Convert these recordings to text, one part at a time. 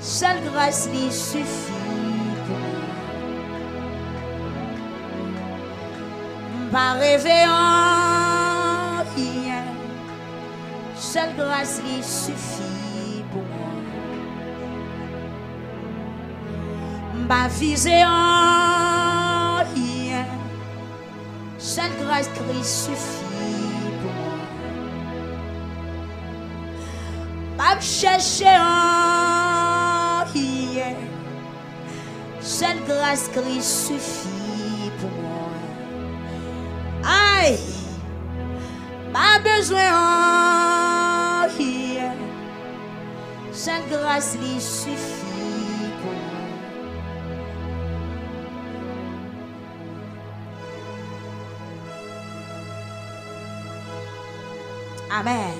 Seule grâce lui suffit pour moi. Pas rêver en rien. Seule grâce lui suffit pour moi. Pas viser en rien. Seule grâce lui suffit pour moi. Pas chercher en rien. Seule grâce qui suffit pour moi. Aïe, pas besoin en rien. Seule grâce qui suffit pour moi. Amen.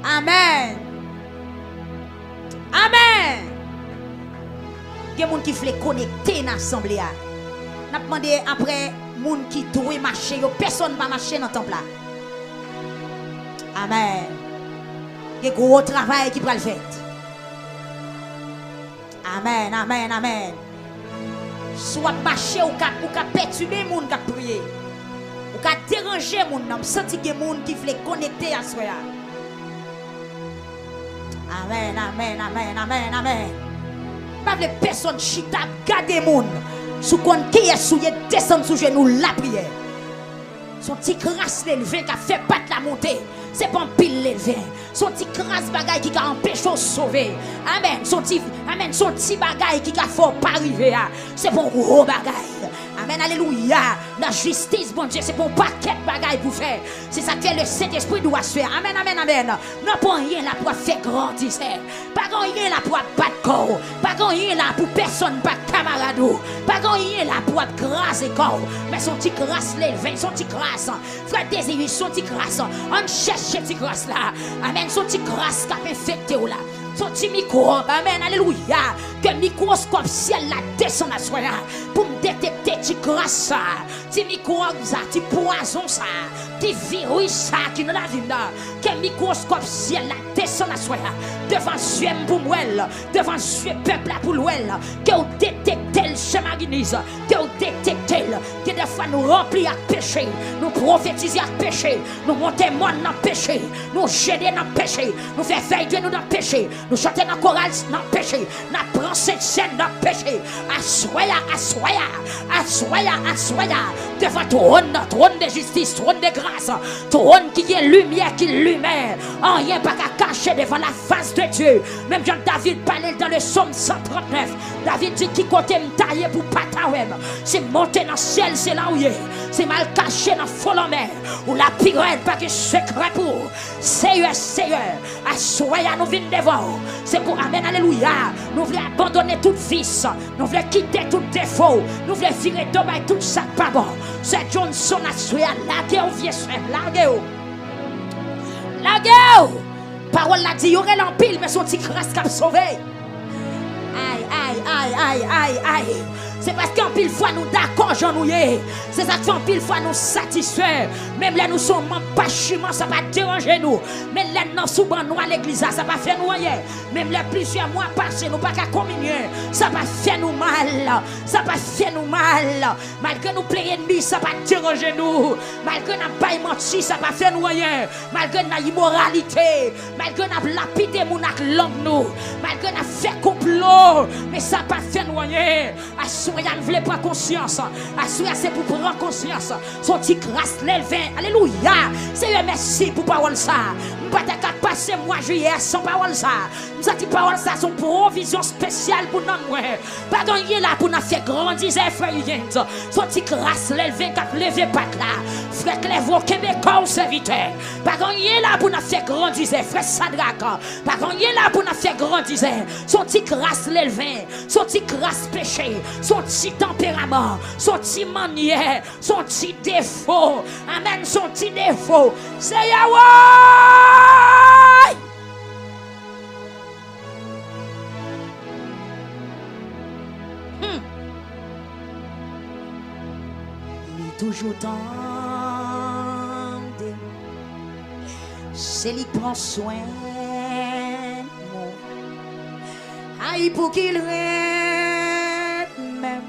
Amen. Amen. Il y a des gens qui veulent connecter dans l'assemblée. On a demandé après les gens qui doivent marcher. Personne ne va marcher dans le temple. Amen. Il y a un gros travail qui va le faire. Amen. Amen. Amen. Soit marcher ou perturber les gens qui prier. Ou déranger les gens. On sent qu'il y a des gens qui veulent connecter à soi. Amen, amen, amen, amen, amen. Pas de personne chita, garder moun. Sous qu'on qui est souillé, descendre sous genou, la prière. Son petit crasse l'élevé qui a fait battre la montée. C'est pas un pile l'élevé. Son petit crasse bagaille qui a empêché de sauver. Amen. Son petit bagaille qui a fait pas arriver. C'est pour un gros bagaille. Amen, alléluia. La justice, bon Dieu, c'est pour un paquet de bagailles pour faire. C'est ça que le Saint-Esprit doit faire. Amen, amen, amen. Non, pas rien là pour faire grandir. Pas rien là pour battre corps. Pas rien là pour personne, pas camarade. Pas rien là pour grâce et corps. Mais son petit grâce l'élevé, son petit grâce. Frère Désiré, son petit grâce. On cherche ce petit grâce là. Amen, son petit grâce qui a infecté là. Son petit microbe, amen, alléluia. Que microscope ciel la descend à soi pour me détecter petit grâce ça, petit microbe ça, petit poison ça, petit virus ça qui nous la vie là. Que microscope ciel la descend à soi devant Dieu pour moi, devant Dieu peuple pour l'ouel. Que vous détectez le chemin guinise, que vous détectez que des fois nous remplis avec péché, nous prophétisons avec péché, nous montons monde dans péché, nous jeter dans péché, nous faisons veiller nous dans péché. Nous chantons dans le choral dans le péché. Nous prenons cette scène dans le péché. Assoya, assoya, assoya, assoya. Devant trône de justice, trône de grâce. Trône qui est lumière, qui est lumière. Rien pas qu'à cacher devant la face de Dieu. Même Jean David parlait dans le psaume 139. David dit qui côté me tailler pour pas tailler. C'est monter dans le ciel, c'est là où il est. C'est mal caché dans le fond de mer. Ou la pirate, pas que secret pour. Seigneur, Seigneur. Assoya, nous venons devant. C'est pour amen, alléluia. Nous voulons abandonner toute vice. Nous voulons quitter tout défaut. Nous voulons virer dommage tout ça pas bon. C'est Johnson à souhaiter. Larguez-vous, vieux frère. Larguez-vous. Larguez-vous. Parole l'a dit, il y aurait l'empile, mais son petit crasse qui a sauvé. Aïe, aïe, aïe, aïe, aïe, aïe. C'est parce qu'en pile fois nous d'accord, j'en nous y. C'est ça qu'en pile fois nous satisfait. Même là nous sommes pas chimant, ça va déranger nous. Même là nous sommes nous à l'église, ça va faire nous rien. Même là plusieurs mois passés, nous pas qu'à communier. Ça va faire nous mal. Ça va faire nous mal. Malgré nous plein ennemis, ça va déranger nous. Malgré nous pas menti, ça va faire nous rien. Malgré nous immoralité. Malgré nous lapidé mon ak langue nous. Malgré nous fait complot. Mais ça va faire nous rien. Assoya ne voulait pas conscience. Assoya c'est pour prendre conscience. Son petit grâce l'élevé. Alléluia. Seigneur merci pour parole ça. Je ne peux pas passer mois juillet sans parole ça. Nous avons dit parole ça son provision spéciale pour nous. Pas gagner là pour nous faire grandir frère. Son petit grâce l'élevé qui a levé pas là. Frère Clévo Québécois au serviteur. Pas gagner là pour nous faire grandir frère Sadrak. Pas gagner là pour nous faire grandir. Son petit grâce l'élevé. Son petit grâce péché. Son petit tempérament, son petit manière, son petit défaut. Amen, son petit défaut. C'est Yahweh. Il est toujours temps. C'est lui qui prend soin. bataille pour qu'il règne même.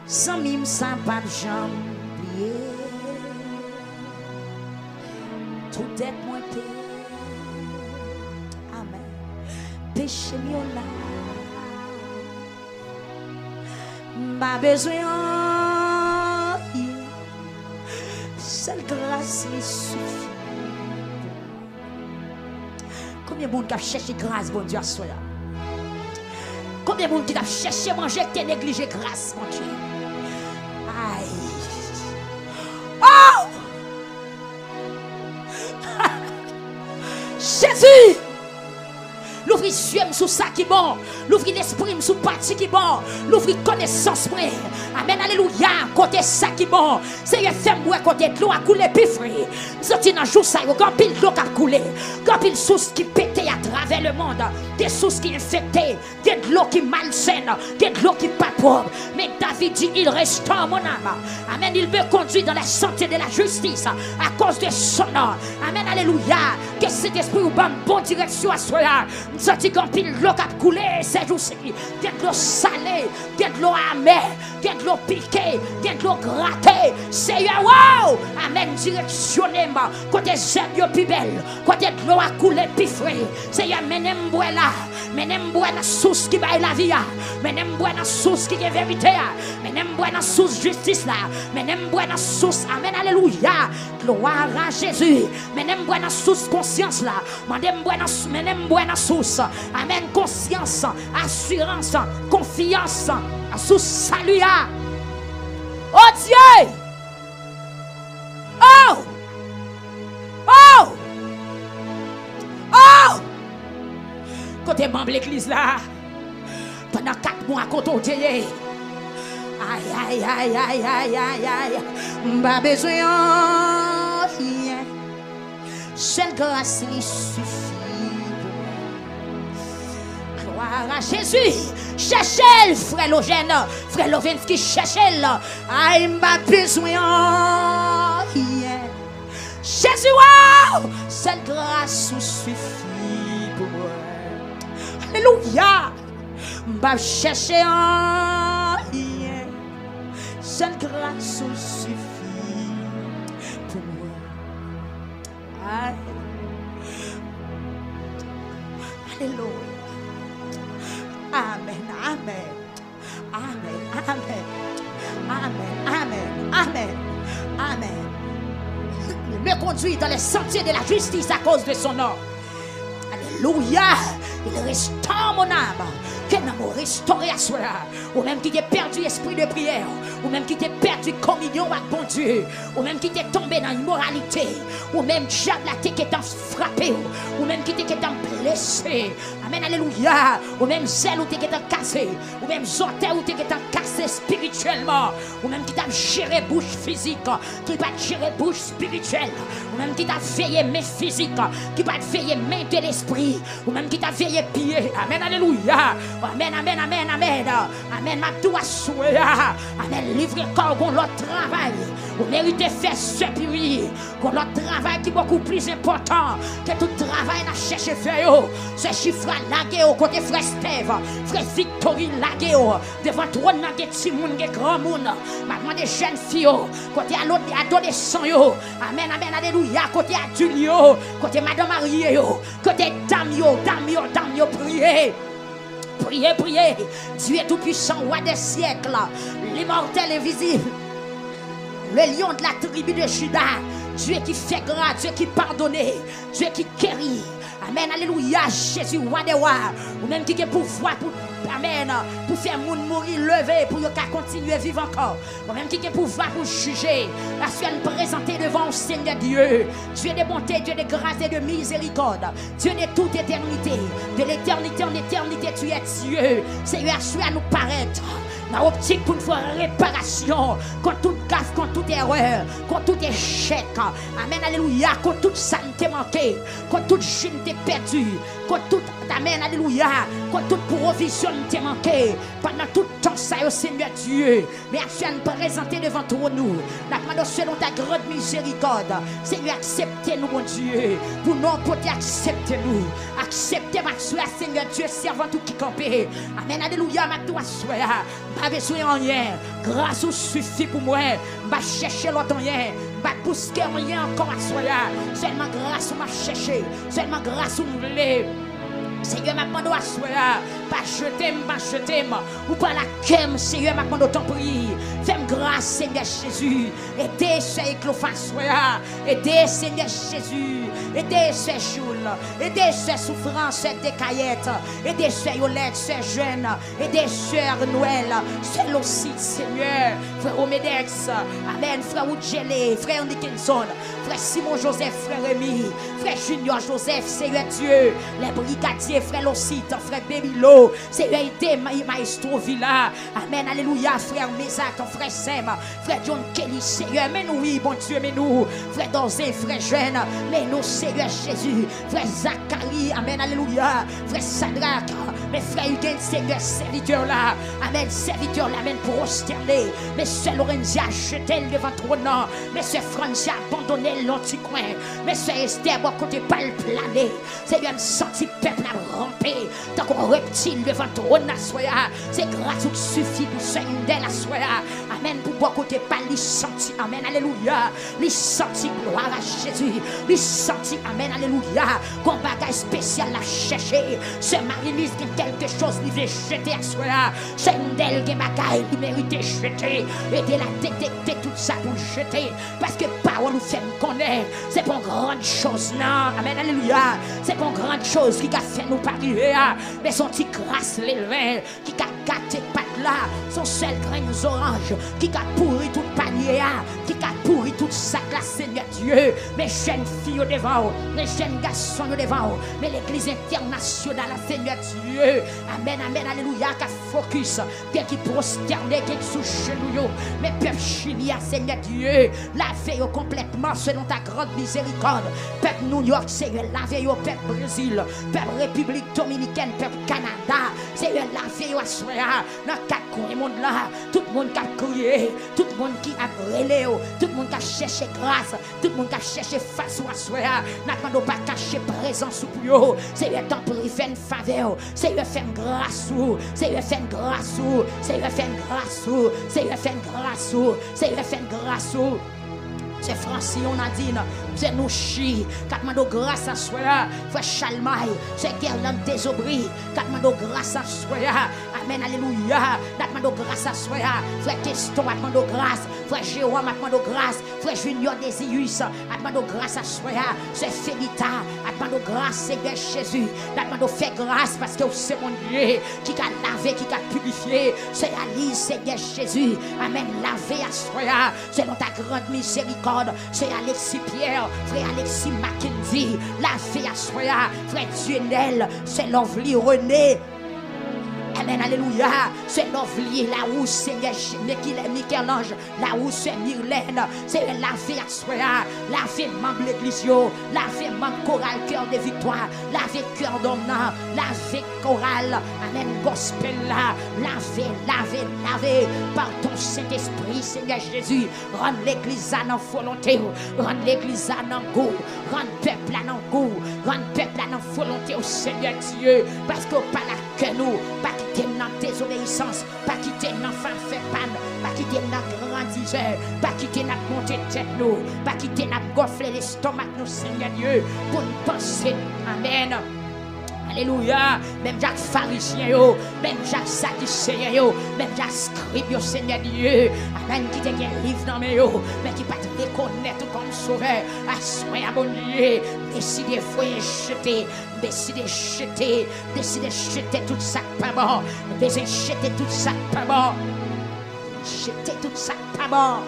Sans mime, sans pas de jambe. Tout est monté. Amen. Péché mieux là. Pas besoin. Seule grâce lui suffit. Combien de monde qui a cherché grâce, bon Dieu, à soi? Combien de monde qui a cherché manger qui a négligé grâce, mon Dieu? Aïe. Oh! Jésus! L'ouvrir Dieu sous ça qui bon, l'ouvrir l'esprit sous partie qui bon, l'ouvrir connaissance près. Amen, alléluia, côté ça qui bon. Seigneur, fais-moi côté de l'eau à couler plus frais. Sorti dans jour ça, quand pile l'eau qui a coulé, quand pile source qui pétait à travers le monde, des sources qui infectées, des de l'eau qui malsaine, des de l'eau qui pas propre. Mais David dit, il restaure mon âme. Amen, il me conduit dans la santé de la justice à cause de son nom. Amen, alléluia, que cet esprit ou bonne direction à soi. Sorti quand pile l'eau qui a coulé, ces jours-ci, des de l'eau salée, des de l'eau amère, des de l'eau piquée, des de l'eau grattée. Seigneur, wow! Amen, directionnez-moi. Côté j'aime yo plus belle, côté de l'eau a coulé plus frais. Seigneur, menem-moi là, menem-moi la source qui baille la vie, menem-moi la source qui est vérité, menem-moi la source justice là, menem-moi la source, amen, alléluia, gloire à Jésus, menem-moi la source conscience là, menem-moi la source, amen, conscience, assurance, confiance, la source salut. Oh Dieu! Oh! Oh! Oh! Côté membre l'église là, pendant 4 mois, quand on dit, aïe, aïe, aïe, aïe, aïe, aïe, aïe, pas besoin, seule grâce lui suffit. Gloire à Jésus. Cherchez, frère Logène, frère Lovenski, cherchez, aïe, pas besoin, Jésus, wow! Seule grâce suffit pour moi. Alléluia. M'a chercher en rien. Seule grâce suffit pour moi. Alléluia. Amen. Amen. Amen. Amen. Amen. Amen. Amen. Amen. Me conduit dans les sentiers de la justice à cause de son nom. Alléluia. Il restaure mon âme. Que nous restaurer à soi. Ou même qui t'est perdu esprit de prière. Ou même qui t'est perdu communion avec bon Dieu. Ou même qui t'est tombé dans l'immoralité. Ou même diable qui t'est frappé. Ou même qui t'est blessé. Amen, alléluia. Ou même zèle ou t'es cassé. Ou même zoté ou t'es cassé spirituellement. Ou même qui t'a géré bouche physique. Qui va gérer bouche spirituelle. Ou même qui t'a veillé main physique. Qui va veiller main de l'esprit. Ou même qui t'a veillé pied. Amen, alléluia. Amen, amen, amen, amen. Amen, ma doua souhait. Amen, livre corps pour l'autre travail. Vous méritez faire ce pays. Pour l'autre travail qui est beaucoup plus important que tout travail n'a cherché faire. Ce chiffre lagué au côté frère Steve, frère Victory lagué devant trop de petits monde, de grands monde. Maintenant des jeunes filles, côté adolescents. Amen, amen, alléluia. Côté adultes, côté madame mariée, côté dame, priez. Priez, priez. Dieu est tout puissant, roi des siècles, l'immortel et visible, le lion de la tribu de Juda, Dieu qui fait grâce, Dieu qui pardonne, Dieu qui guérit. Amen, alléluia, Jésus, roi des rois, ou même qui a pouvoir pour, amen, pour faire moun mourir, lever, pour qu'il continue à vivre encore, ou même qui a pouvoir pour juger, la seule présenter devant le Seigneur Dieu, Dieu de bonté, Dieu de grâce et de miséricorde, Dieu de toute éternité, de l'éternité en éternité, tu es Dieu, Seigneur, à nous paraître. dans l'optique pour nous faire réparation contre toute gaffe, contre toute erreur, contre tout échec. Amen, alléluia, contre toute ça qui manqué, contre toute jeune qui perdu, contre toute, amen, alléluia, contre toute provision qui manqué. Pendant tout temps, ça, au Seigneur Dieu, mais tu as présenté devant toi nous. La demande selon ta grande miséricorde, Seigneur, acceptez-nous, mon Dieu, pour nous, pour accepter-nous. Acceptez ma soeur, Seigneur Dieu, servant tout qui campé. Amen, alléluia, ma toi, soeur, pas besoin de rien. Grâce au suffit pour moi. Va chercher l'autre rien. Va busquer rien encore à soeur. Seulement grâce au m'a cherché. Seulement grâce au voulez. Seigneur, m'a demandé à soeur. Pas jeter, ou pas la kem, Seigneur, m'a demandé ton prix. Fais-moi grâce, Seigneur Jésus. Aidez ces clofas, soeur. Aidez, Seigneur Jésus. Aidez ces choules. Aidez ces souffrances, ces décaillettes. Aidez ces violettes, ces jeunes. Aidez sœur Noël. Celle aussi, Seigneur. Frère Omedex. Amen. Frère Oudjelé. Frère Dickinson. Frère Simon Joseph. Frère Rémi. Frère Junior Joseph. Seigneur Dieu. Les brigadiers. Frère Lossite. Frère Bébilo. Seigneur, aidez Maestro Villa. Amen. Alléluia. Frère Mézac. Frère Sem. Frère John Kelly. Seigneur. Mais nous, oui, bon Dieu, mais nous. Frère Donzé. Frère Jeune. Mais nous, Seigneur Jésus. Frère Zacharie. Amen. Alléluia. Frère Sadrach. Mes frères Hugues, Seigneur, serviteur là. Amen. Serviteur là. Amen. Prosterné. Mais Sœur Lorenzia, jeté devant ton nom. Mais Sœur Francia, abandonné l'anticoin. Mais Sœur Esther, bon côté pas le plané. Seigneur, me senti peuple à ramper. Tant qu'on reptile devant ton nom, c'est grâce au suffit pour Sœur Indel à soya. Amen. Pour bon côté pas les senti. Amen. Alléluia. Les senti gloire à Jésus. Les senti. Amen. Alléluia. Qu'on bagage spécial à chercher. Ce Marie-Lise qui quelque chose lui veut jeter à soya. C'est Indel qui bagaille lui mérite jeter. Aider la détecter tout ça pour jeter. Parce que parole nous fait nous connaître. C'est pour une grande chose, non. Amen. Alléluia. C'est pour une grande chose qui a fait nous pas arriver. Mais son petit grâce l'élevé. Qui a gâté pas là. Son seul grain orange. Qui a pourri tout panier. Qui a pourri tout sac là, Seigneur Dieu. Mes jeunes filles au devant. Mes jeunes garçons au devant. Mais l'église internationale, Seigneur Dieu. Amen. Amen. Alléluia. Qui focus. Qui prosterné. Qui sous genou. Mais peuple Chili, Seigneur Dieu. Lavez-vous complètement selon ta grande miséricorde. Peuple New York, Seigneur. Lavez-vous peuple Brésil. Peuple République Dominicaine. Peuple Canada. Seigneur, lavez-vous à soi. Dans quatre coins du monde là. Tout le monde qui a crié. Tout le monde qui a brûlé. Tout le monde qui a cherché grâce. Tout le monde qui a cherché face à soi. N'a pas caché présence pour vous. Seigneur, tant pour y faire une faveur. Seigneur, fait une grâce. Seigneur, fait une grâce. Seigneur, fait une grâce. Seigneur, fait une grâce. Seigneur, fait une grâce. C'est Francillon Nadine, c'est nous chi, quand mando grâce à soi, frère Chalmaille, c'est Guerlain Désobri, quand mando grâce à soi, amen, alléluia, quand mando grâce à soi, frère Teston, quand mando grâce, frère Jérôme, quand mando grâce, frère Junior Désirus, quand mando grâce à soi, c'est Félita, quand mando grâce, Seigneur Jésus, quand mando fait grâce parce que c'est mon Dieu qui a lavé, qui a purifié, c'est Alice, Seigneur Jésus, amen, lavé à soi, selon ta grande miséricorde. C'est Alexis Pierre, frère Alexis Mackenzie, la fille à Soya, frère Dionel, c'est Lovely René. Amen, alléluia. C'est l'ovlier, la où Seigneur Michel-Ange, la où c'est Myrlène, c'est la vie à soi, la vie membre l'église, la vie membre chorale cœur de victoire, la vie cœur d'honneur, la vie chorale, amen, gospel là, laver par ton Saint-Esprit, Seigneur Jésus, rendre l'église à nos volontés, rendre l'église à nos goûts, rendre peuple à nos goûts, rendre peuple à nos volontés au Seigneur Dieu, parce que pas la que nous, pas quitter notre désobéissance, pas quitter notre fin fait panne, pas quitter notre grandisseur, pas quitter notre montée de tête nous, pas quitter notre gonfler l'estomac nous, Seigneur Dieu, pour nous penser, amen. Alléluia, même Jacques pharisien, même Jacques sadducéen, même Jacques scribe, Seigneur Dieu, amen, qui te gagne livre dans mes mais qui pas te reconnaître comme sauveur, à soin à bon Dieu, décidez de jeter tout ça pas bon, besoin jeter tout ça pas bon, jeter tout ça pas bon.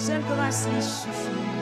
Seule grâce lui suffit.